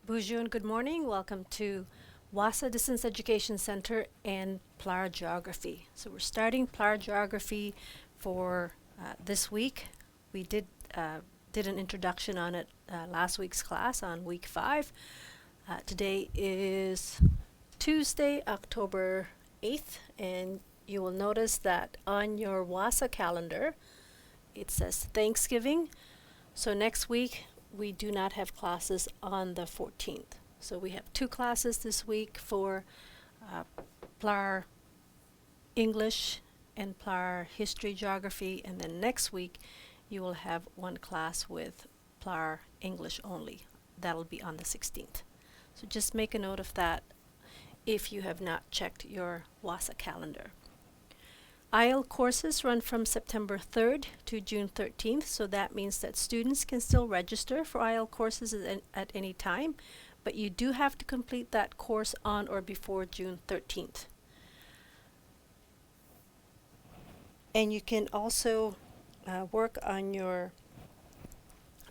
Bonjour and good morning. Welcome to WASA Distance Education Center and PLAR Geography. So we're starting PLAR Geography for this week. We did an introduction on it last week's class on week 5. Today is Tuesday, October 8th, and you will notice that on your WASA calendar it says Thanksgiving. So next week we do not have classes on the 14th. So we have 2 classes this week for PLAR English and PLAR History Geography, and then next week you will have 1 class with PLAR English only. That'll be on the 16th. So just make a note of that if you have not checked your WASA calendar. IEL courses run from September 3rd to June 13th, so that means that students can still register for IEL courses at any time, but you do have to complete that course on or before June 13th. And you can also work on your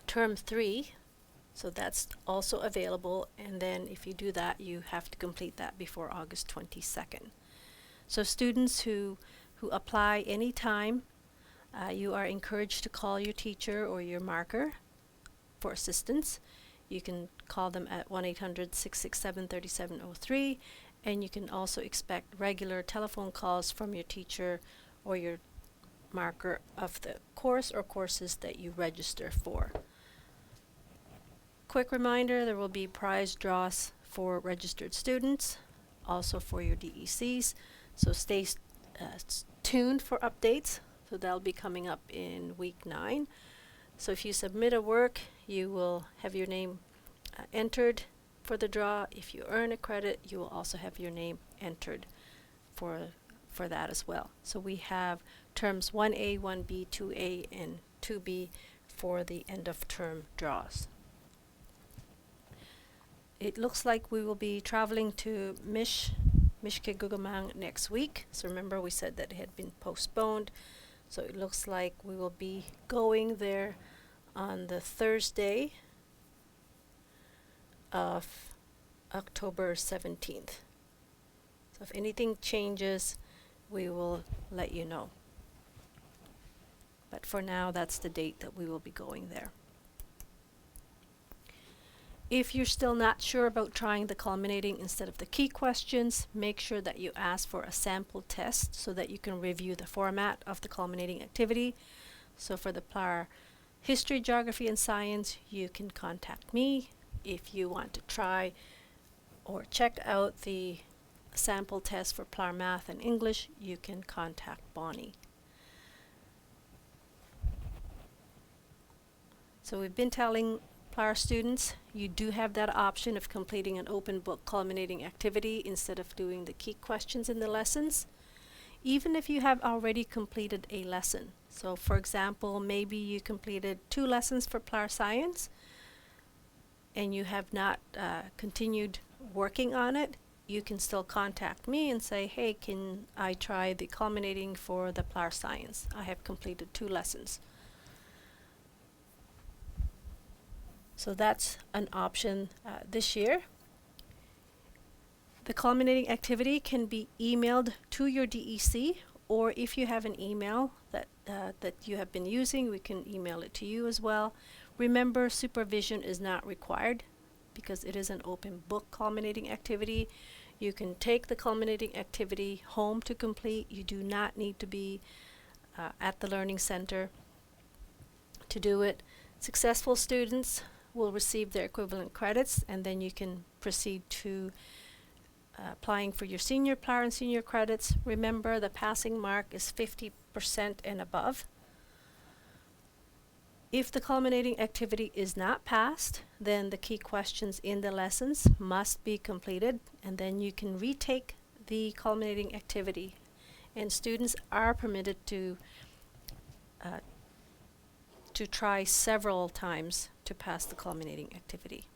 Term 3, so that's also available, and then if you do that, you have to complete that before August 22nd. So students who apply anytime, you are encouraged to call your teacher or your marker for assistance. You can call them at 1-800-667-3703, and you can also expect regular telephone calls from your teacher or your marker of the course or courses that you register for. Quick reminder, there will be prize draws for registered students, also for your DECs, so stay tuned for updates. So that'll be coming up in week 9. So if you submit a work, you will have your name entered for the draw. If you earn a credit, you will also have your name entered for that as well. So we have terms 1A, 1B, 2A, and 2B for the end of term draws. It looks like we will be traveling to Mishkegugamang next week. So remember, we said that it had been postponed. So it looks like we will be going there on the Thursday of October 17th. So if anything changes, we will let you know. But for now, that's the date that we will be going there. If you're still not sure about trying the culminating instead of the key questions, make sure that you ask for a sample test so that you can review the format of the culminating activity. So for the PLAR History, Geography, and Science, you can contact me. If you want to try or check out the sample test for PLAR Math and English, you can contact Bonnie. So we've been telling PLAR students, you do have that option of completing an open book culminating activity instead of doing the key questions in the lessons, even if you have already completed a lesson. So for example, maybe you completed 2 lessons for PLAR Science and you have not continued working on it. You can still contact me and say, hey, can I try the culminating for the PLAR Science? I have completed 2 lessons. So that's an option this year. The culminating activity can be emailed to your DEC, or if you have an email that you have been using, we can email it to you as well. Remember, supervision is not required because it is an open book culminating activity. You can take the culminating activity home to complete. You do not need to be at the Learning Center to do it. Successful students will receive their equivalent credits, and then you can proceed to applying for your senior PLAR and senior credits. Remember, the passing mark is 50% and above. If the culminating activity is not passed, then the key questions in the lessons must be completed, and then you can retake the culminating activity. And students are permitted to try several times to pass the culminating activity.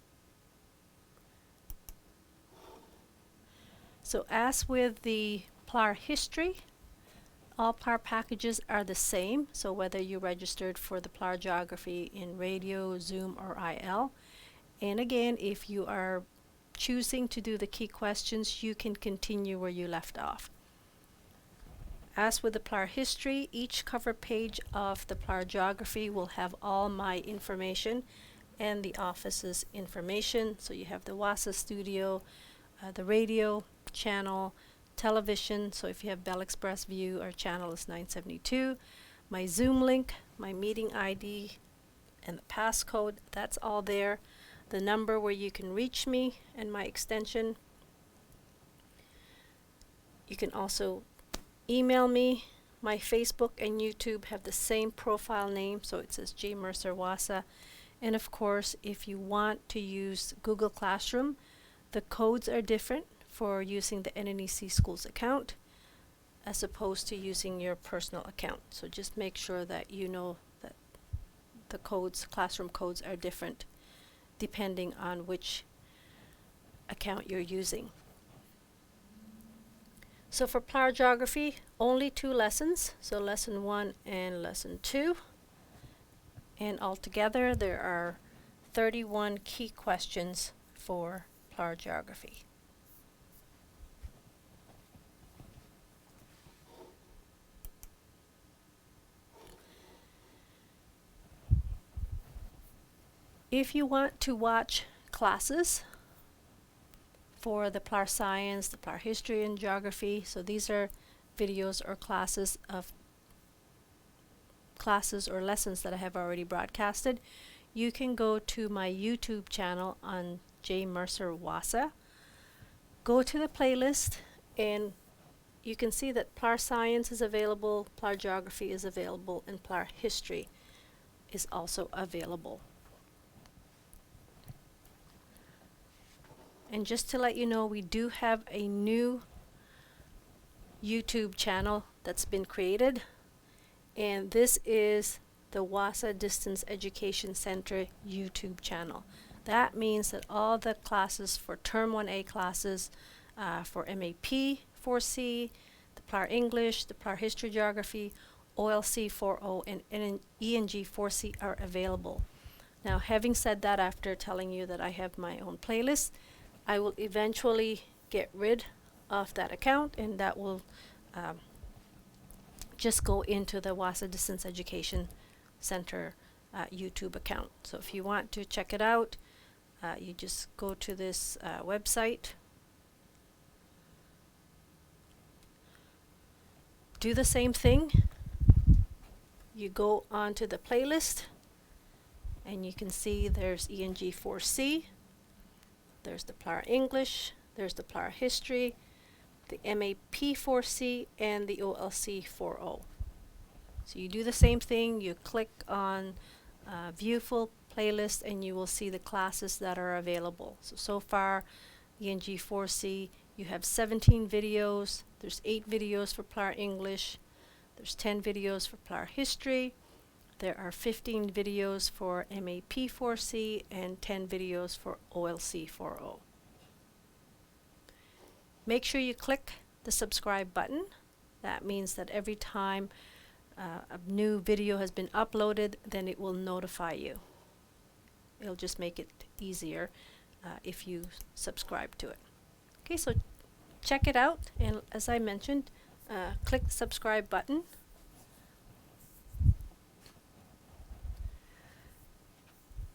So as with the PLAR History, all PLAR packages are the same. So whether you registered for the PLAR Geography in radio, Zoom, or IL, And again, if you are choosing to do the key questions, you can continue where you left off. As with the PLAR history, each cover page of the PLAR Geography will have all my information and the office's information. So you have the WASA studio, the radio channel, television. So if you have Bell Express View, our channel is 972. My Zoom link, my meeting ID, and the passcode, that's all there. The number where you can reach me and my extension. You can also email me. My Facebook and YouTube have the same profile name, so it says J. Mercer WASA. And of course, if you want to use Google Classroom, the codes are different for using the NNEC Schools account as opposed to using your personal account. So just make sure that you know that the codes, classroom codes, are different depending on which account you're using. So for PLAR Geography, only 2 lessons, so lesson 1 and lesson 2. And altogether there are 31 key questions for PLAR Geography. If you want to watch classes for the PLAR Science, the PLAR History and Geography, so these are videos or classes or lessons that I have already broadcasted, you can go to my YouTube channel on J. Mercer WASA. Go to the playlist and you can see that PLAR Science is available, PLAR Geography is available, and PLAR History is also available. And just to let you know, we do have a new YouTube channel that's been created, and this is the WASA Distance Education Center YouTube channel. That means that all the classes for Term 1A classes for MAP 4C, the PLAR English, the PLAR History Geography, OLC 4.0, and ENG 4C are available. Now, having said that, after telling you that I have my own playlist, I will eventually get rid of that account, and that will just go into the WASA Distance Education Center YouTube account. So if you want to check it out, you just go to this website, do the same thing. You go onto the playlist, and you can see there's ENG 4C. There's the PLAR English, there's the PLAR History, the MAP 4C, and the OLC 4.0. So you do the same thing, you click on View Full Playlist, and you will see the classes that are available. So far, ENG 4C, you have 17 videos. There's 8 videos for PLAR English. There's 10 videos for PLAR History. There are 15 videos for MAP 4C and 10 videos for OLC 4.0. Make sure you click the subscribe button. That means that every time a new video has been uploaded, then it will notify you. It'll just make it easier if you subscribe to it. Okay, so check it out, and as I mentioned, click the subscribe button.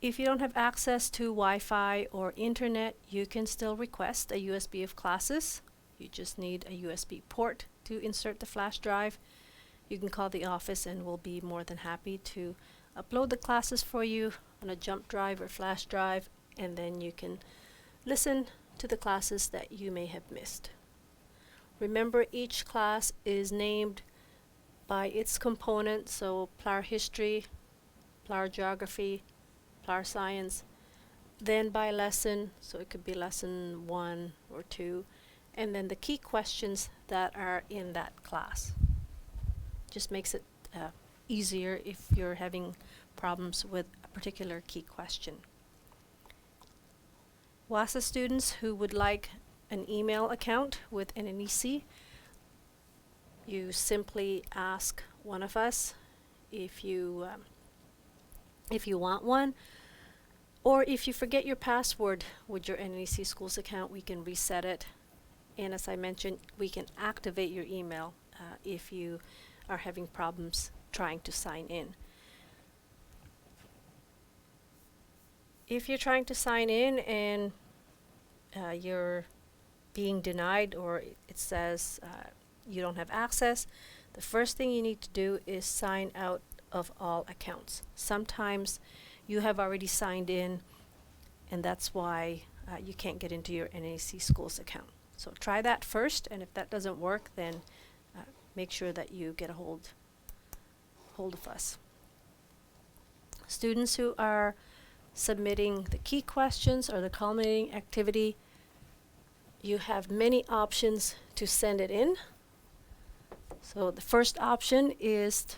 If you don't have access to Wi-Fi or internet, you can still request a USB of classes. You just need a USB port to insert the flash drive. You can call the office and we'll be more than happy to upload the classes for you on a jump drive or flash drive, and then you can listen to the classes that you may have missed. Remember, each class is named by its component, so PLAR History, PLAR Geography, PLAR Science, then by lesson, so it could be lesson 1 or 2, and then the key questions that are in that class. Just makes it easier if you're having problems with a particular key question. WASA students who would like an email account with NNEC, you simply ask one of us if you want one. Or if you forget your password with your NAC Schools account, we can reset it. And as I mentioned, we can activate your email if you are having problems trying to sign in. If you're trying to sign in and you're being denied, or it says you don't have access, the first thing you need to do is sign out of all accounts. Sometimes you have already signed in, and that's why you can't get into your NAC Schools account. So try that first, and if that doesn't work, then make sure that you get a hold of us. Students who are submitting the key questions or the culminating activity, you have many options to send it in. So the first option is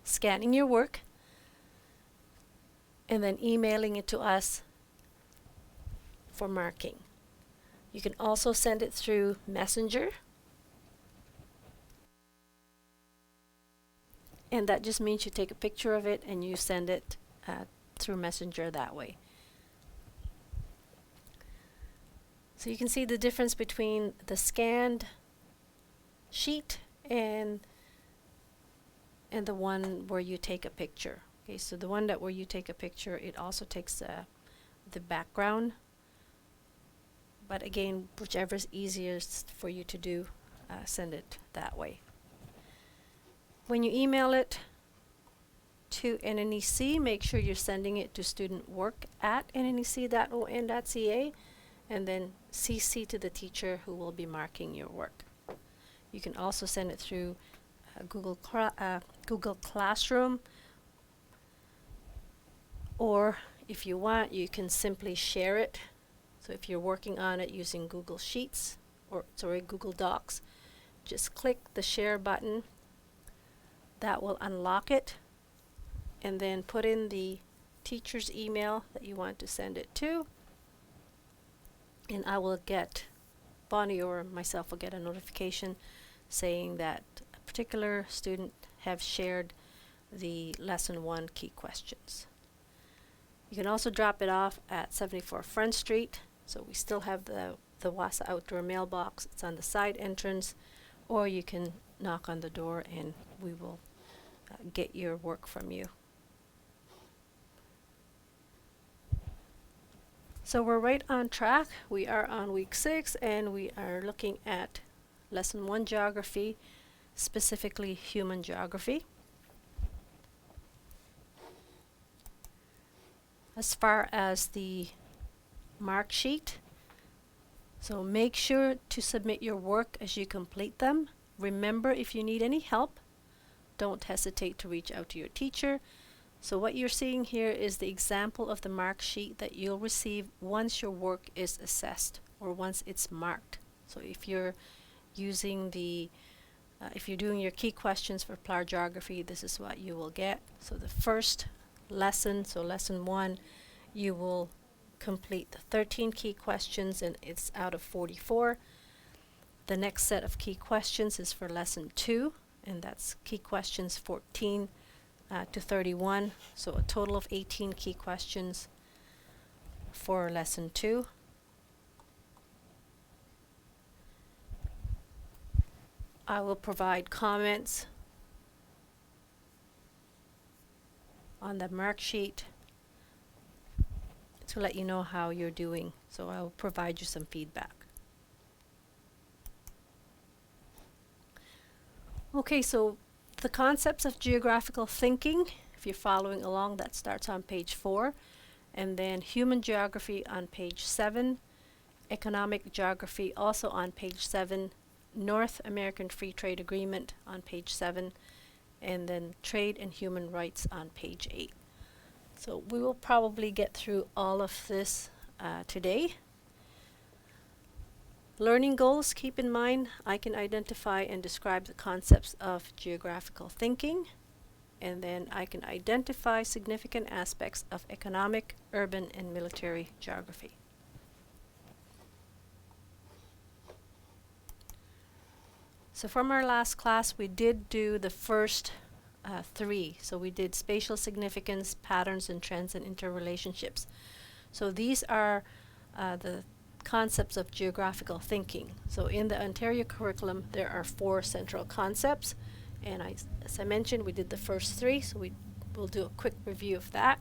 scanning your work and then emailing it to us for marking. You can also send it through Messenger, and that just means you take a picture of it and you send it through Messenger that way. So you can see the difference between the scanned sheet and the one where you take a picture. Okay, so the one where you take a picture, it also takes the background. But again, whichever is easiest for you to do, send it that way. When you email it to NNEC, make sure you're sending it to studentwork@nnec.on.ca, and then CC to the teacher who will be marking your work. You can also send it through Google Classroom, or if you want, you can simply share it. So if you're working on it using Google Sheets, Google Docs, just click the share button. That will unlock it, and then put in the teacher's email that you want to send it to, and Bonnie or myself will get a notification saying that a particular student have shared the Lesson 1 key questions. You can also drop it off at 74 Front Street. So we still have the WASA outdoor mailbox. It's on the side entrance, or you can knock on the door and we will get your work from you. So we're right on track. We are on week 6, and we are looking at Lesson 1 Geography, specifically Human Geography. As far as the mark sheet, so make sure to submit your work as you complete them. Remember, if you need any help, don't hesitate to reach out to your teacher. So what you're seeing here is the example of the mark sheet that you'll receive once your work is assessed or once it's marked. So if you're using if you're doing your key questions for PLAR Geography, this is what you will get. So the first lesson, so Lesson 1, you will complete the 13 key questions, and it's out of 44. The next set of key questions is for Lesson 2, and that's key questions 14 to 31, so a total of 18 key questions for Lesson 2. I will provide comments on the mark sheet to let you know how you're doing. So I will provide you some feedback. Okay, so the concepts of geographical thinking, if you're following along, that starts on page 4, and then human geography on page 7, economic geography also on page 7, North American Free Trade Agreement on page 7, and then trade and human rights on page 8. So we will probably get through all of this today. Learning goals, keep in mind, I can identify and describe the concepts of geographical thinking, and then I can identify significant aspects of economic, urban, and military geography. So from our last class, we did do the first three. So we did spatial significance, patterns and trends, and interrelationships. So these are the concepts of geographical thinking. So in the Ontario curriculum, there are 4 central concepts. And as I mentioned, we did the first 3, so we'll do a quick review of that.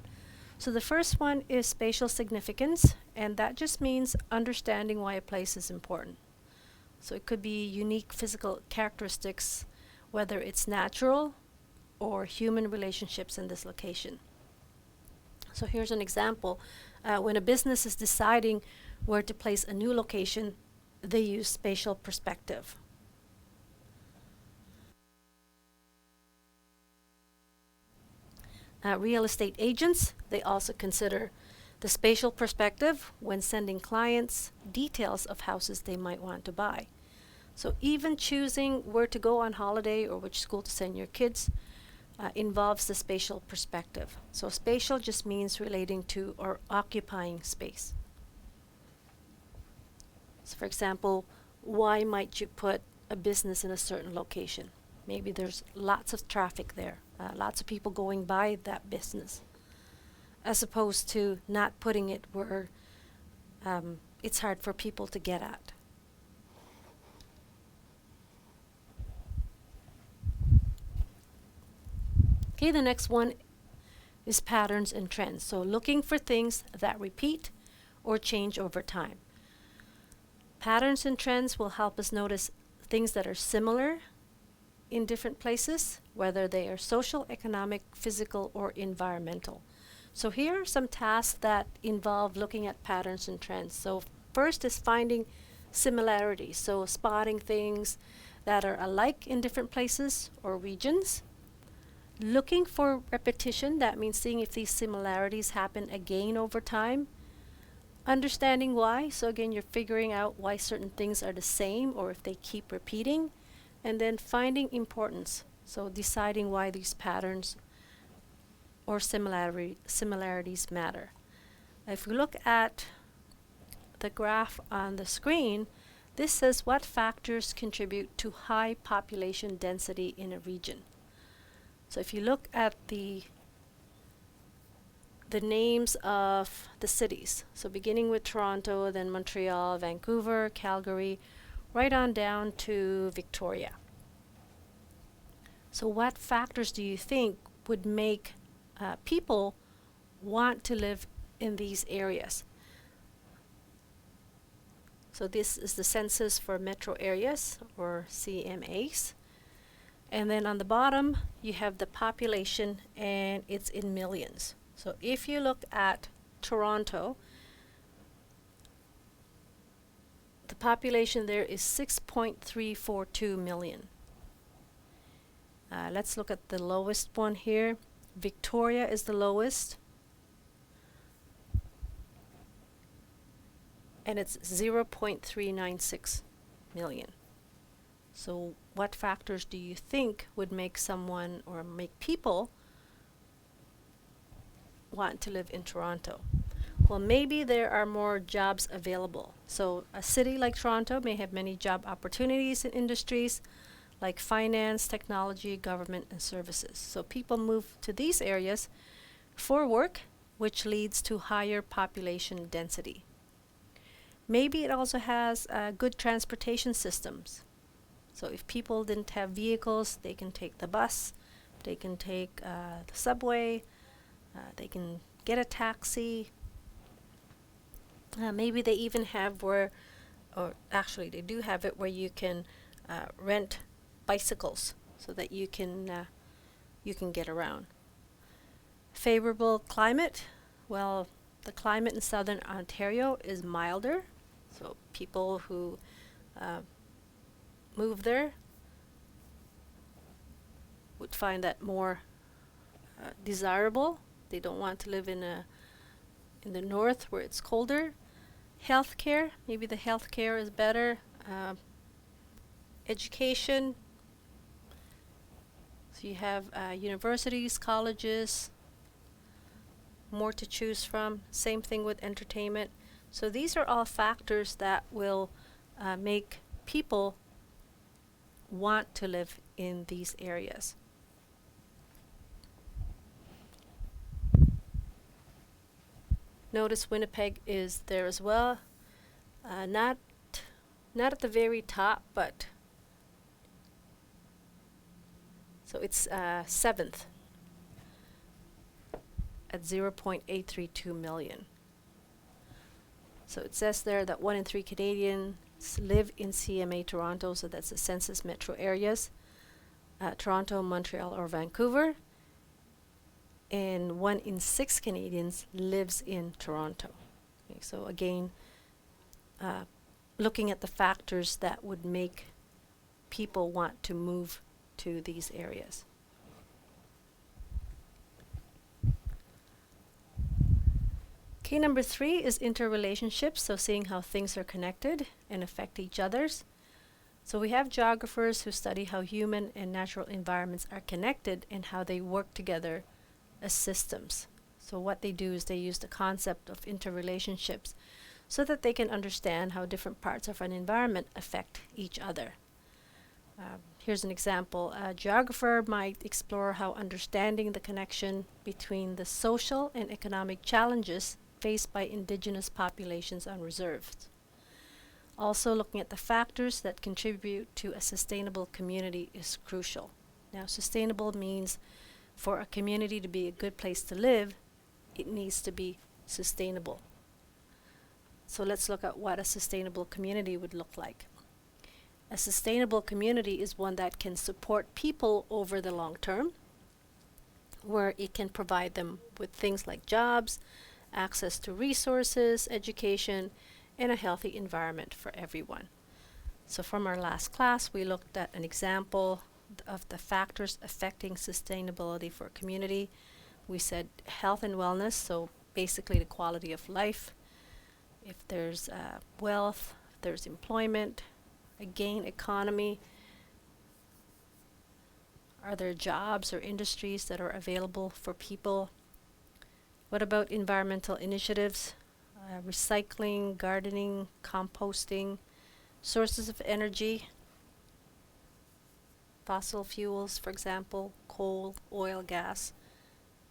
So the first one is spatial significance, and that just means understanding why a place is important. So it could be unique physical characteristics, whether it's natural or human relationships in this location. So here's an example. When a business is deciding where to place a new location, they use spatial perspective. Real estate agents, they also consider the spatial perspective when sending clients details of houses they might want to buy. So even choosing where to go on holiday or which school to send your kids involves the spatial perspective. So spatial just means relating to or occupying space. So for example, why might you put a business in a certain location? Maybe there's lots of traffic there, lots of people going by that business, as opposed to not putting it where it's hard for people to get at. Okay, the next one is patterns and trends. So looking for things that repeat or change over time. Patterns and trends will help us notice things that are similar in different places, whether they are social, economic, physical, or environmental. So here are some tasks that involve looking at patterns and trends. So first is finding similarities, so spotting things that are alike in different places or regions. Looking for repetition, that means seeing if these similarities happen again over time. Understanding why, so again you're figuring out why certain things are the same or if they keep repeating. And then finding importance, so deciding why these patterns or similarities matter. If we look at the graph on the screen, this says what factors contribute to high population density in a region. So if you look at the names of the cities, so beginning with Toronto, then Montreal, Vancouver, Calgary, right on down to Victoria. So what factors do you think would make people want to live in these areas? So this is the census for metro areas, or CMAs. And then on the bottom, you have the population, and it's in millions. So if you look at Toronto, the population there is 6.342 million. Let's look at the lowest one here. Victoria is the lowest, and it's 0.396 million. So what factors do you think would make someone or make people want to live in Toronto? Well, maybe there are more jobs available. So a city like Toronto may have many job opportunities in industries like finance, technology, government, and services. So people move to these areas for work, which leads to higher population density. Maybe it also has good transportation systems. So if people didn't have vehicles, they can take the bus, they can take the subway, they can get a taxi. Maybe they even have where, or actually they do have it where you can rent bicycles so that you can get around. Favorable climate, well, the climate in southern Ontario is milder, so people who move there would find that more desirable. They don't want to live in the north where it's colder. Healthcare, maybe the healthcare is better. Education, so you have universities, colleges, more to choose from. Same thing with entertainment. So these are all factors that will make people want to live in these areas. Notice Winnipeg is there as well. Not at the very top, but so it's seventh at 0.832 million. So it says there that 1 in 3 Canadians live in CMA Toronto, so that's the census metro areas, Toronto, Montreal, or Vancouver. And 1 in 6 Canadians lives in Toronto. Okay, so again, looking at the factors that would make people want to move to these areas. Okay, number 3 is interrelationships, so seeing how things are connected and affect each other's. So we have geographers who study how human and natural environments are connected and how they work together as systems. So what they do is they use the concept of interrelationships so that they can understand how different parts of an environment affect each other. Here's an example. A geographer might explore how understanding the connection between the social and economic challenges faced by indigenous populations on reserves. Also, looking at the factors that contribute to a sustainable community is crucial. Now, sustainable means for a community to be a good place to live, it needs to be sustainable. So let's look at what a sustainable community would look like. A sustainable community is one that can support people over the long term, where it can provide them with things like jobs, access to resources, education, and a healthy environment for everyone. So from our last class, we looked at an example of the factors affecting sustainability for a community. We said health and wellness, so basically the quality of life. If there's wealth, if there's employment, again, economy. Are there jobs or industries that are available for people? What about environmental initiatives? Recycling, gardening, composting, sources of energy, fossil fuels, for example, coal, oil, gas.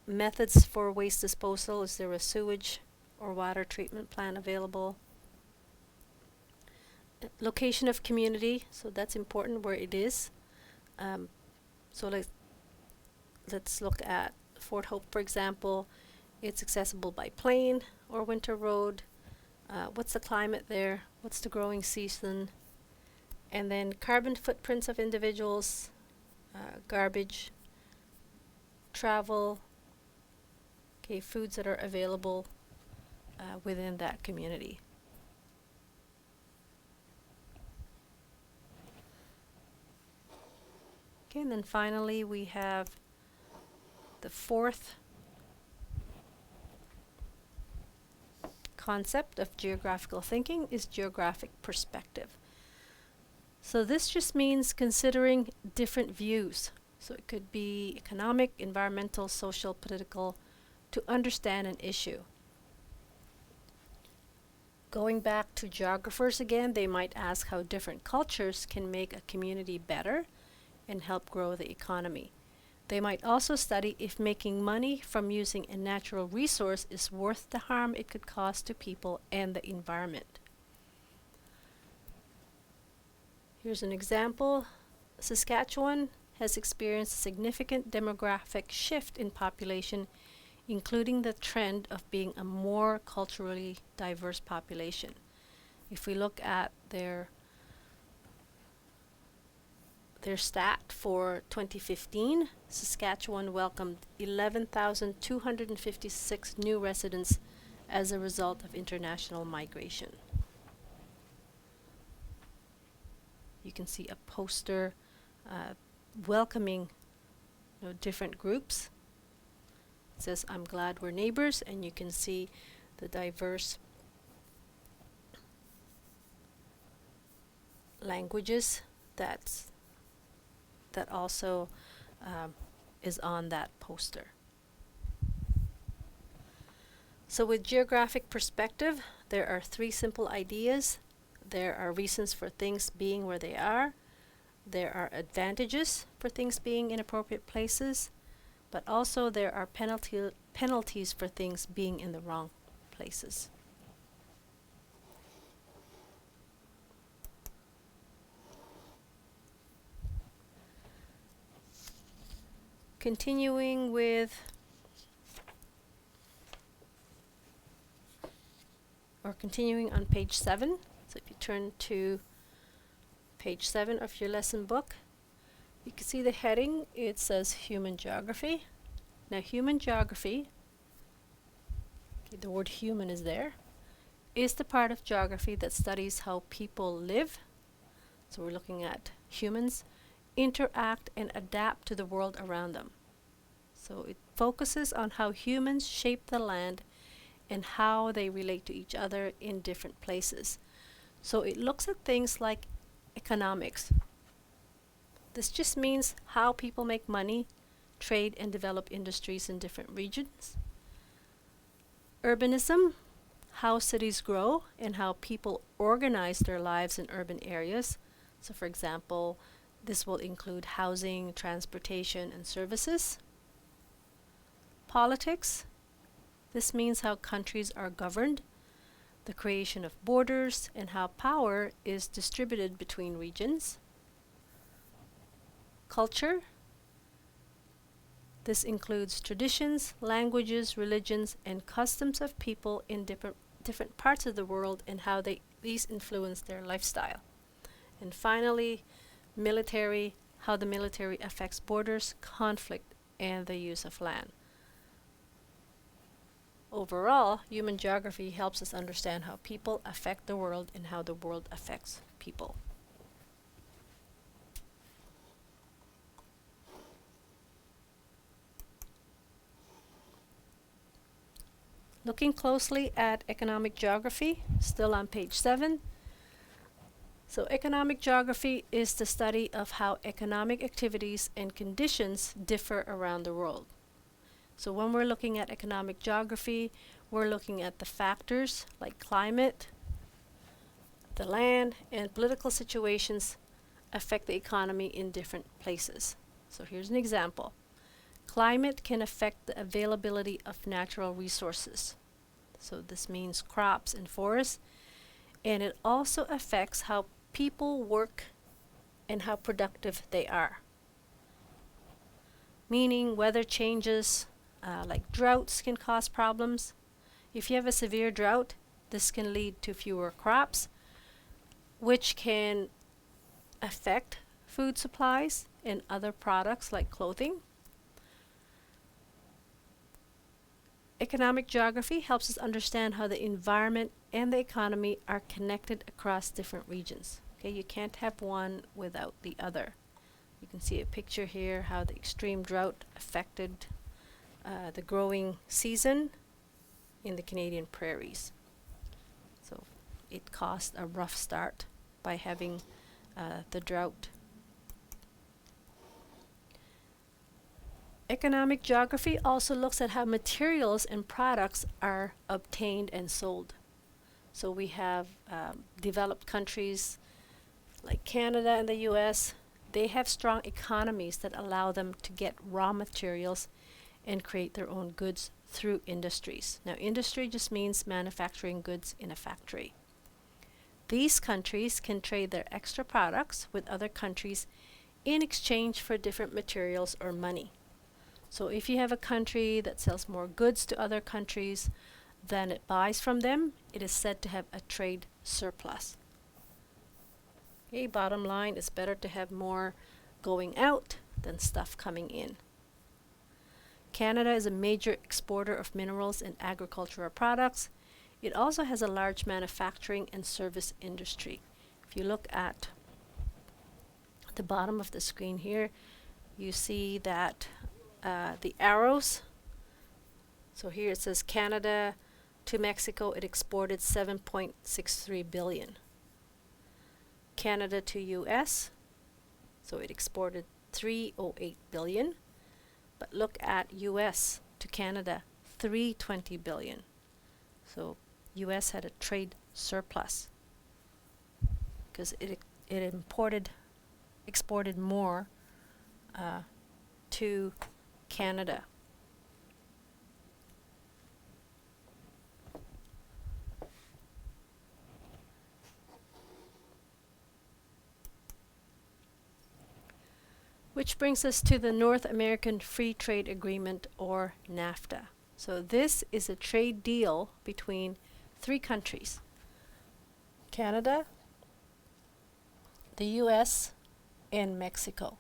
Methods for waste disposal, is there a sewage or water treatment plant available? Location of community, so that's important where it is. So let's look at Fort Hope, for example. It's accessible by plane or winter road. What's the climate there? What's the growing season? And then carbon footprints of individuals, garbage, travel, okay, foods that are available within that community. Okay, and then finally we have the fourth concept of geographical thinking is geographic perspective. So this just means considering different views. So it could be economic, environmental, social, political, to understand an issue. Going back to geographers again, they might ask how different cultures can make a community better and help grow the economy. They might also study if making money from using a natural resource is worth the harm it could cause to people and the environment. Here's an example. Saskatchewan has experienced a significant demographic shift in population, including the trend of being a more culturally diverse population. If we look at their stat for 2015, Saskatchewan welcomed 11,256 new residents as a result of international migration. You can see a poster welcoming different groups. It says, "I'm glad we're neighbors," and you can see the diverse languages that also is on that poster. So with geographic perspective, there are 3 simple ideas. There are reasons for things being where they are. There are advantages for things being in appropriate places, but also there are penalties for things being in the wrong places. Continuing on page 7. So if you turn to page 7 of your lesson book, you can see the heading. It says Human Geography. Now, human geography, okay, the word human is there, is the part of geography that studies how people live. So we're looking at humans interact and adapt to the world around them. So it focuses on how humans shape the land and how they relate to each other in different places. So it looks at things like economics. This just means how people make money, trade, and develop industries in different regions. Urbanism, how cities grow and how people organize their lives in urban areas. So for example, this will include housing, transportation, and services. Politics, this means how countries are governed, the creation of borders, and how power is distributed between regions. Culture, this includes traditions, languages, religions, and customs of people in different parts of the world and how these influence their lifestyle. And finally, military, how the military affects borders, conflict, and the use of land. Overall, human geography helps us understand how people affect the world and how the world affects people. Looking closely at economic geography, still on page 7. So economic geography is the study of how economic activities and conditions differ around the world. So when we're looking at economic geography, we're looking at the factors like climate, the land, and political situations affect the economy in different places. So here's an example. Climate can affect the availability of natural resources. So this means crops and forests, and it also affects how people work and how productive they are. Meaning weather changes, like droughts can cause problems. If you have a severe drought, this can lead to fewer crops, which can affect food supplies and other products like clothing. Economic geography helps us understand how the environment and the economy are connected across different regions. Okay, you can't have one without the other. You can see a picture here how the extreme drought affected the growing season in the Canadian prairies. So it caused a rough start by having the drought. Economic geography also looks at how materials and products are obtained and sold. So we have developed countries like Canada and the US. They have strong economies that allow them to get raw materials and create their own goods through industries. Now, industry just means manufacturing goods in a factory. These countries can trade their extra products with other countries in exchange for different materials or money. So if you have a country that sells more goods to other countries than it buys from them, it is said to have a trade surplus. Okay, bottom line, it's better to have more going out than stuff coming in. Canada is a major exporter of minerals and agricultural products. It also has a large manufacturing and service industry. If you look at the bottom of the screen here, you see that the arrows. So here it says Canada to Mexico, it exported 7.63 billion. Canada to US, so it exported 308 billion. But look at US to Canada, 320 billion. So US had a trade surplus because it exported more to Canada. Which brings us to the North American Free Trade Agreement, or NAFTA. So this is a trade deal between three countries: Canada, the US, and Mexico.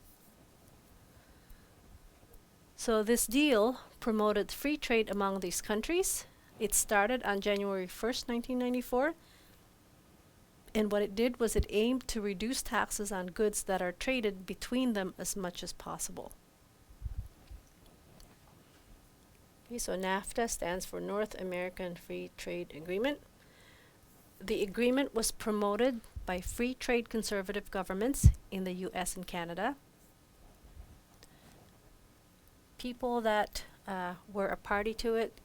So this deal promoted free trade among these countries. It started on January 1st, 1994. And what it did was it aimed to reduce taxes on goods that are traded between them as much as possible. Okay, so NAFTA stands for North American Free Trade Agreement. The agreement was promoted by free trade conservative governments in the US and Canada. People that were a party to it: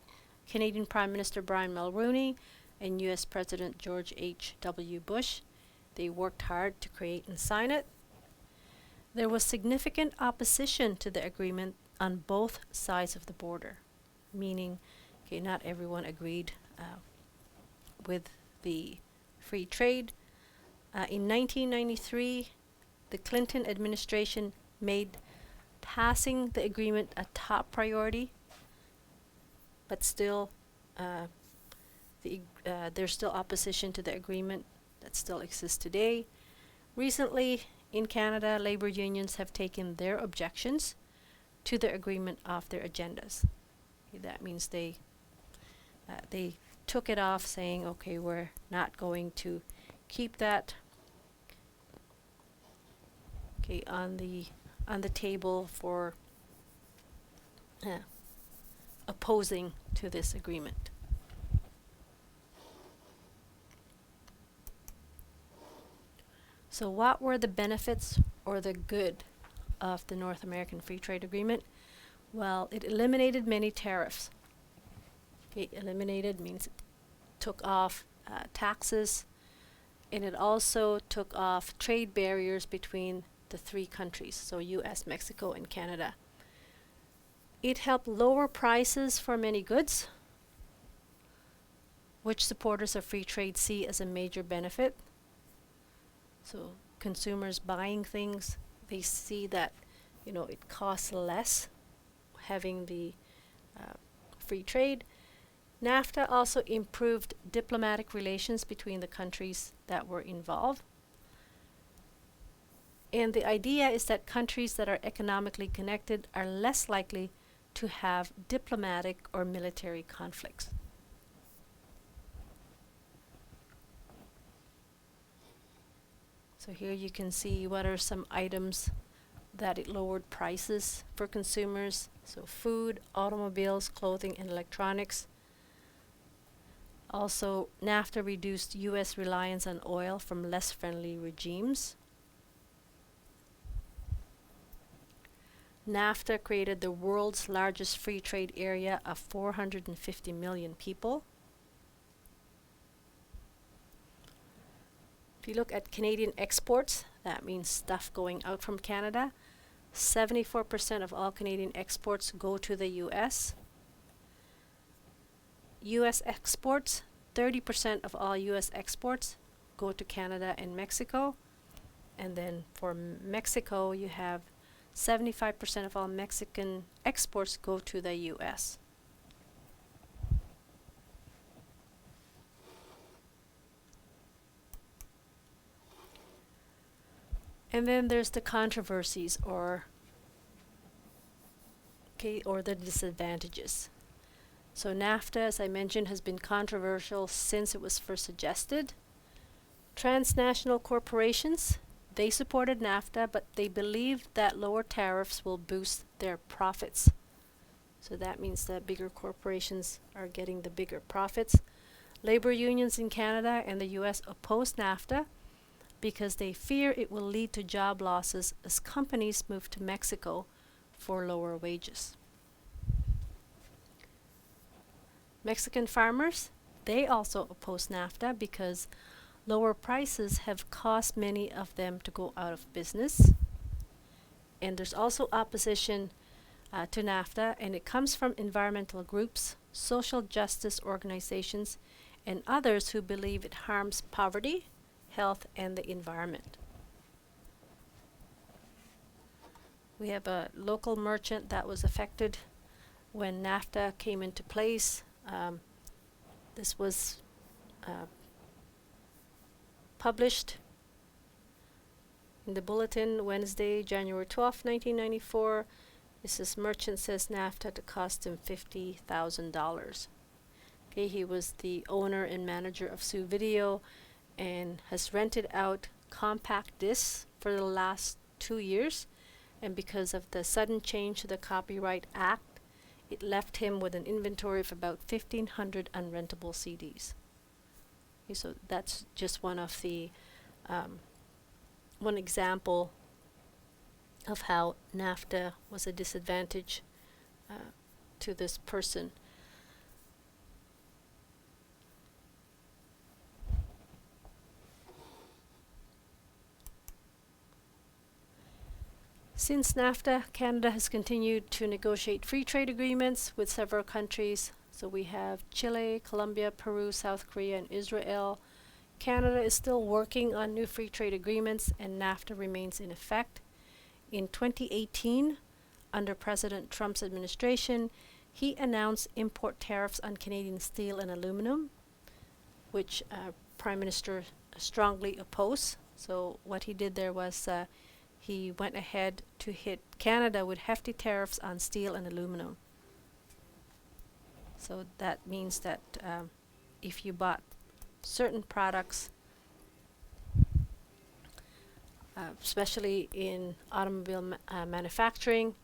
Canadian Prime Minister Brian Mulroney and US President George H.W. Bush. They worked hard to create and sign it. There was significant opposition to the agreement on both sides of the border, meaning, okay, not everyone agreed with the free trade. In 1993, the Clinton administration made passing the agreement a top priority, but still there's still opposition to the agreement that still exists today. Recently, in Canada, labor unions have taken their objections to the agreement off their agendas. Okay, that means they took it off, saying, okay, we're not going to keep that on the table for opposing to this agreement. So what were the benefits or the good of the North American Free Trade Agreement? Well, it eliminated many tariffs. Okay, eliminated means it took off taxes, and it also took off trade barriers between the three countries, so US, Mexico, and Canada. It helped lower prices for many goods, which supporters of free trade see as a major benefit. So consumers buying things, they see that, it costs less having the free trade. NAFTA also improved diplomatic relations between the countries that were involved. And the idea is that countries that are economically connected are less likely to have diplomatic or military conflicts. So here you can see what are some items that it lowered prices for consumers. So food, automobiles, clothing, and electronics. Also, NAFTA reduced US reliance on oil from less friendly regimes. NAFTA created the world's largest free trade area of 450 million people. If you look at Canadian exports, that means stuff going out from Canada. 74% of all Canadian exports go to the US. US exports, 30% of all US exports go to Canada and Mexico. And then for Mexico, you have 75% of all Mexican exports go to the US. And then there's the controversies or the disadvantages. So NAFTA, as I mentioned, has been controversial since it was first suggested. Transnational corporations, they supported NAFTA, but they believed that lower tariffs will boost their profits. So that means that bigger corporations are getting the bigger profits. Labor unions in Canada and the US oppose NAFTA because they fear it will lead to job losses as companies move to Mexico for lower wages. Mexican farmers, they also oppose NAFTA because lower prices have caused many of them to go out of business. And there's also opposition to NAFTA, and it comes from environmental groups, social justice organizations, and others who believe it harms poverty, health, and the environment. We have a local merchant that was affected when NAFTA came into place. This was published in the bulletin Wednesday, January 12th, 1994. This merchant says NAFTA to cost him $50,000. Okay, he was the owner and manager of Sue Video and has rented out compact discs for the last 2 years. And because of the sudden change to the Copyright Act, it left him with an inventory of about 1,500 unrentable CDs. Okay, so that's just one of the one example of how NAFTA was a disadvantage to this person. Since NAFTA, Canada has continued to negotiate free trade agreements with several countries. So we have Chile, Colombia, Peru, South Korea, and Israel. Canada is still working on new free trade agreements, and NAFTA remains in effect. In 2018, under President Trump's administration, he announced import tariffs on Canadian steel and aluminum, which Prime Minister strongly opposed. So what he did there was he went ahead to hit Canada with hefty tariffs on steel and aluminum. So that means that if you bought certain products, especially in automobile manufacturing,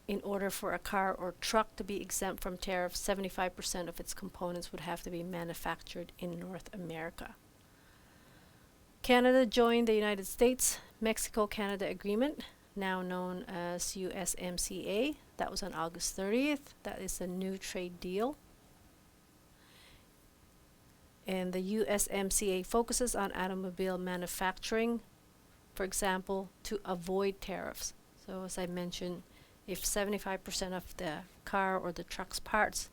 in order for a car or truck to be exempt from tariffs, 75% of its components would have to be manufactured in North America. Canada joined the United States Mexico-Canada Agreement, now known as USMCA. That was on August 30th. That is a new trade deal. And the USMCA focuses on automobile manufacturing, for example, to avoid tariffs. So as I mentioned, if 75% of the car or the truck's parts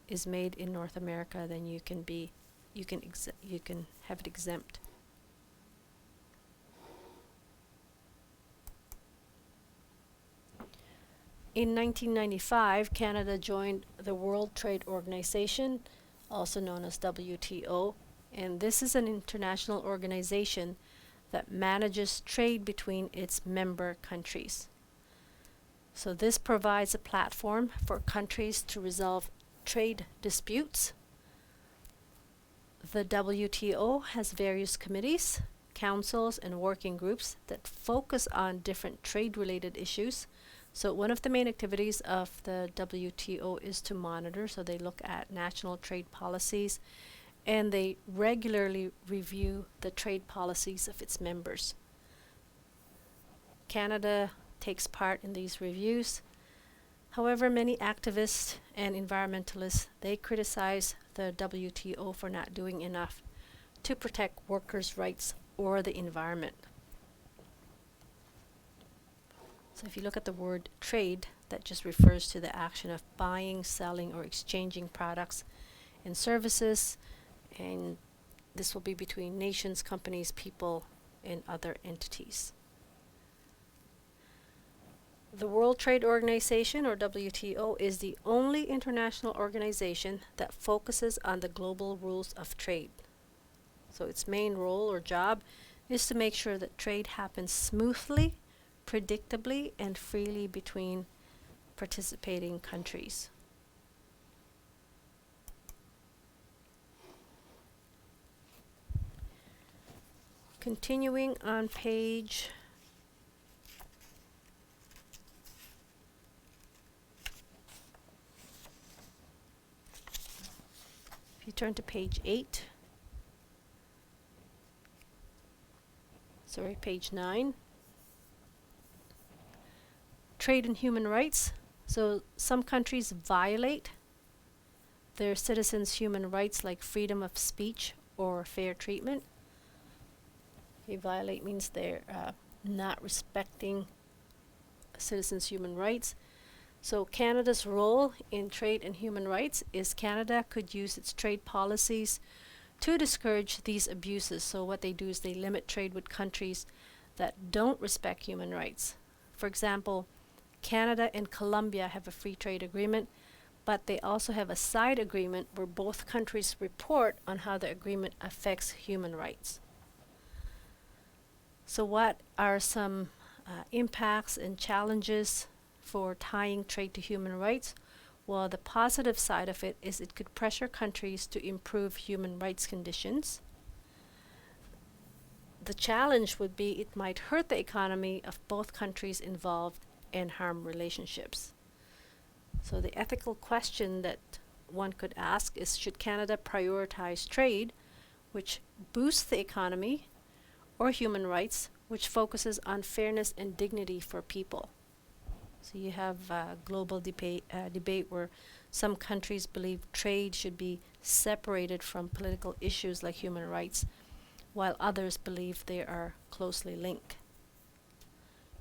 is made in North America, then you can have it exempt. In 1995, Canada joined the World Trade Organization, also known as WTO, and this is an international organization that manages trade between its member countries. So this provides a platform for countries to resolve trade disputes. The WTO has various committees, councils, and working groups that focus on different trade-related issues. So one of the main activities of the WTO is to monitor, so they look at national trade policies and they regularly review the trade policies of its members. Canada takes part in these reviews. However, many activists and environmentalists, they criticize the WTO for not doing enough to protect workers' rights or the environment. So if you look at the word trade, that just refers to the action of buying, selling, or exchanging products and services, and this will be between nations, companies, people, and other entities. The World Trade Organization, or WTO, is the only international organization that focuses on the global rules of trade. So its main role or job is to make sure that trade happens smoothly, predictably, and freely between participating countries. Continuing on page if you turn to page 8, page 9, trade and human rights. So some countries violate their citizens' human rights, like freedom of speech or fair treatment. Violate means they're not respecting citizens' human rights. So Canada's role in trade and human rights is Canada could use its trade policies to discourage these abuses. So what they do is they limit trade with countries that don't respect human rights. For example, Canada and Colombia have a free trade agreement, but they also have a side agreement where both countries report on how the agreement affects human rights. So what are some impacts and challenges for tying trade to human rights? Well, the positive side of it is it could pressure countries to improve human rights conditions. The challenge would be it might hurt the economy of both countries involved and harm relationships. So the ethical question that one could ask is, should Canada prioritize trade, which boosts the economy, or human rights, which focuses on fairness and dignity for people? So you have a global debate where some countries believe trade should be separated from political issues like human rights, while others believe they are closely linked.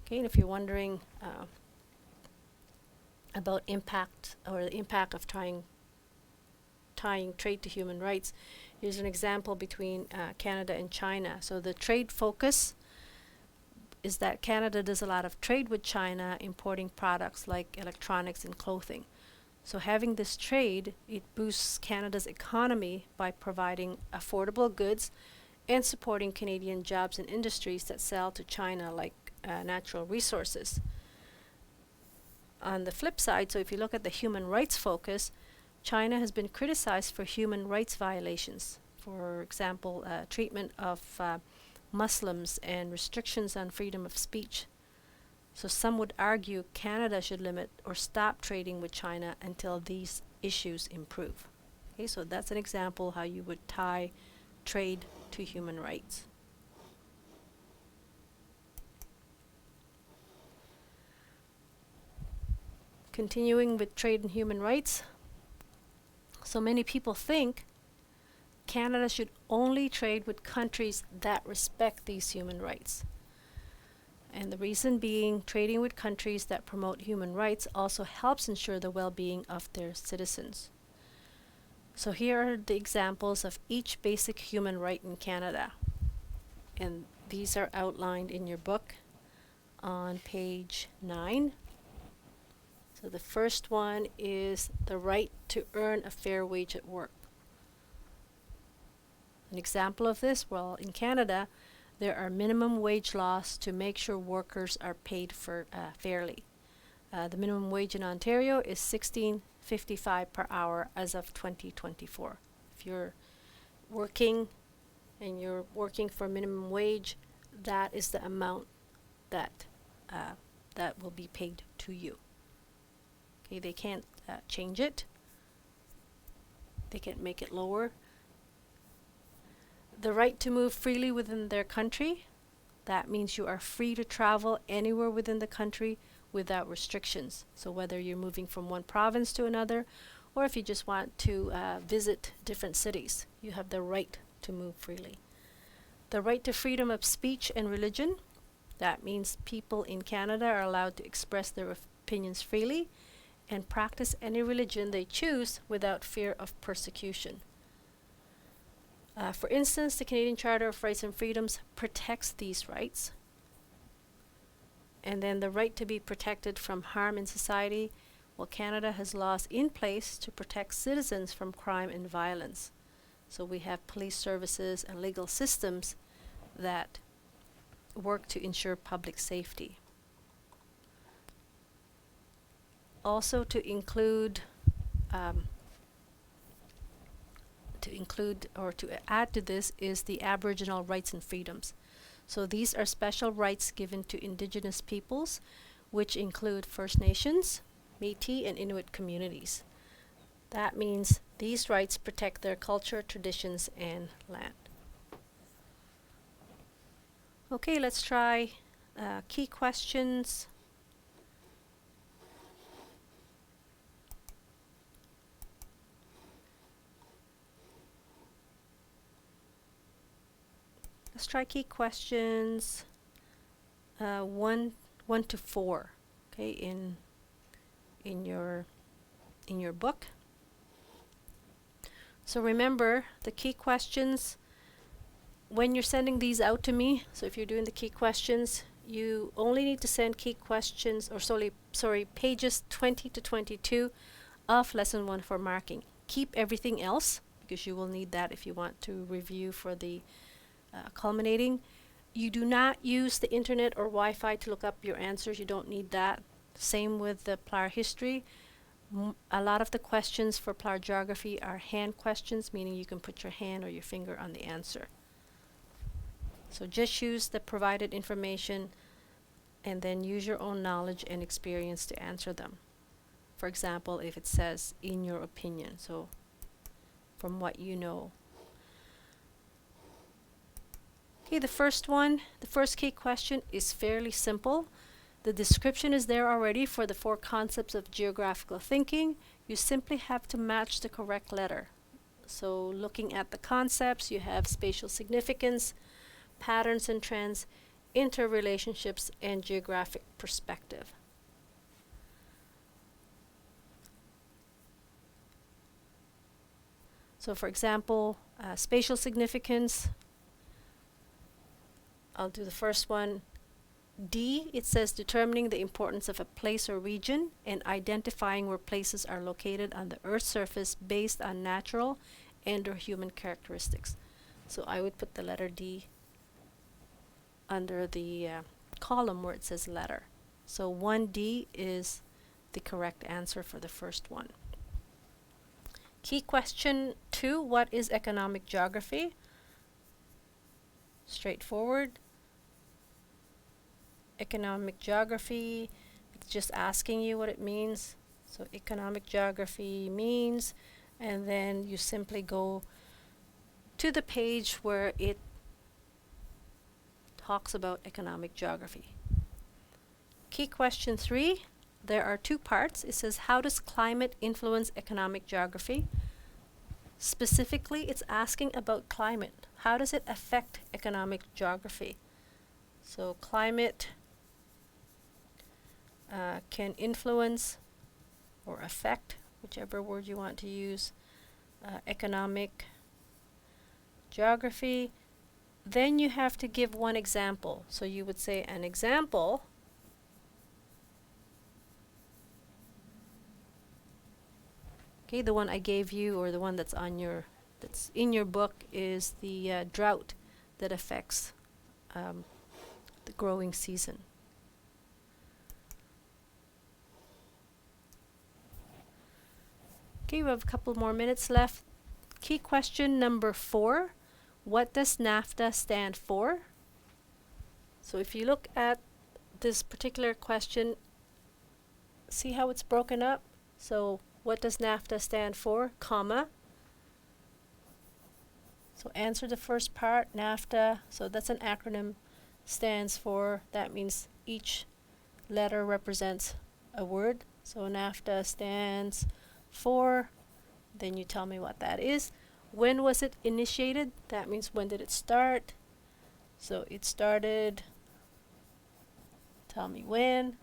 Okay, and if you're wondering about impact or the impact of tying trade to human rights, here's an example between Canada and China. So the trade focus is that Canada does a lot of trade with China, importing products like electronics and clothing. So having this trade, it boosts Canada's economy by providing affordable goods and supporting Canadian jobs and industries that sell to China, like natural resources. On the flip side, so if you look at the human rights focus, China has been criticized for human rights violations. For example, treatment of Muslims and restrictions on freedom of speech. So some would argue Canada should limit or stop trading with China until these issues improve. Okay, so that's an example how you would tie trade to human rights. Continuing with trade and human rights, so many people think Canada should only trade with countries that respect these human rights. And the reason being, trading with countries that promote human rights also helps ensure the well-being of their citizens. So here are the examples of each basic human right in Canada. And these are outlined in your book on page 9. So the first one is the right to earn a fair wage at work. An example of this, well, in Canada, there are minimum wage laws to make sure workers are paid fairly. The minimum wage in Ontario is $16.55 per hour as of 2024. If you're working and you're working for minimum wage, that is the amount that that will be paid to you. Okay, they can't change it. They can't make it lower. The right to move freely within their country, that means you are free to travel anywhere within the country without restrictions. So whether you're moving from one province to another, or if you just want to visit different cities, you have the right to move freely. The right to freedom of speech and religion, that means people in Canada are allowed to express their opinions freely and practice any religion they choose without fear of persecution. For instance, the Canadian Charter of Rights and Freedoms protects these rights. And then the right to be protected from harm in society, well, Canada has laws in place to protect citizens from crime and violence. So we have police services and legal systems that work to ensure public safety. Also to add to this is the Aboriginal rights and freedoms. So these are special rights given to Indigenous peoples, which include First Nations, Métis, and Inuit communities. That means these rights protect their culture, traditions, and land. Okay, let's try key questions. Let's try key questions 1 to 4. Okay, in your book. So remember, the key questions when you're sending these out to me, so if you're doing the key questions, you only need to send key questions, or sorry, pages 20 to 22 of lesson 1 for marking. Keep everything else, because you will need that if you want to review for the culminating. You do not use the internet or Wi-Fi to look up your answers. You don't need that. Same with the PLAR history. A lot of the questions for PLAR geography are hand questions, meaning you can put your hand or your finger on the answer. So just use the provided information and then use your own knowledge and experience to answer them. For example, if it says, in your opinion, so from what you know. Okay, the first key question is fairly simple. The description is there already for the 4 concepts of geographical thinking. You simply have to match the correct letter. So looking at the concepts, you have spatial significance, patterns and trends, interrelationships, and geographic perspective. So for example, spatial significance, I'll do the first one. D, it says determining the importance of a place or region and identifying where places are located on the Earth's surface based on natural and or human characteristics. So I would put the letter D under the column where it says letter. So 1D is the correct answer for the first one. Key question 2, what is economic geography? Straightforward. Economic geography, it's just asking you what it means. So economic geography means, and then you simply go to the page where it talks about economic geography. Key question 3, there are 2 parts. It says, how does climate influence economic geography? Specifically, it's asking about climate. How does it affect economic geography? So climate can influence or affect, whichever word you want to use, economic geography. Then you have to give one example. So you would say an example okay, the one I gave you, or the one that's in your book, is the drought that affects the growing season. Okay, we have a couple more minutes left. Key question number 4, what does NAFTA stand for? So if you look at this particular question, see how it's broken up? So what does NAFTA stand for, comma. So answer the first part, NAFTA, so that's an acronym, stands for, that means each letter represents a word. So NAFTA stands for, then you tell me what that is. When was it initiated? That means when did it start? So it started, tell me when.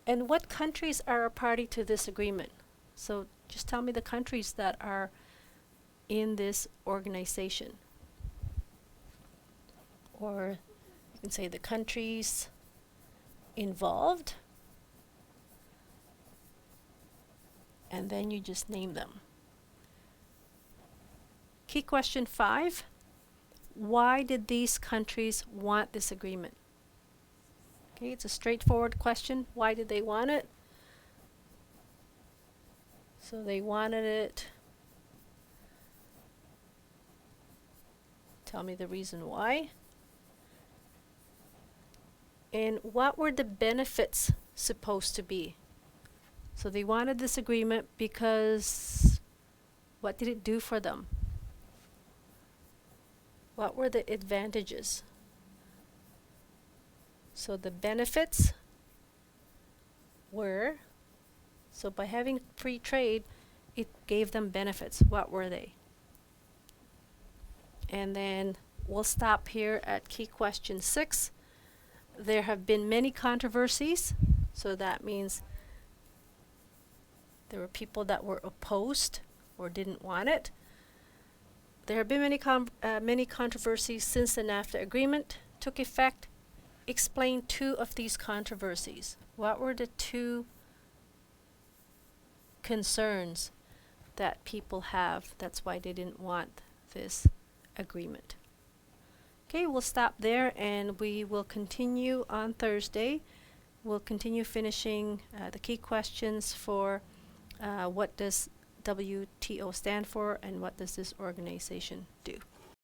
And what countries are a party to this agreement? So just tell me the countries that are in this organization. Or you can say the countries involved. And then you just name them. Key question 5. Why did these countries want this agreement? Okay, it's a straightforward question. Why did they want it? So they wanted it. Tell me the reason why. And what were the benefits supposed to be? So they wanted this agreement because what did it do for them? What were the advantages? So the benefits were, so by having free trade, it gave them benefits. What were they? And then we'll stop here at key question 6. There have been many controversies, so that means there were people that were opposed or didn't want it. there have been many controversies since the NAFTA agreement took effect. Explain two of these controversies. What were the two concerns that people have? That's why they didn't want this agreement. Okay, we'll stop there and we will continue on Thursday. We'll continue finishing the key questions for what does WTO stand for and what does this organization do.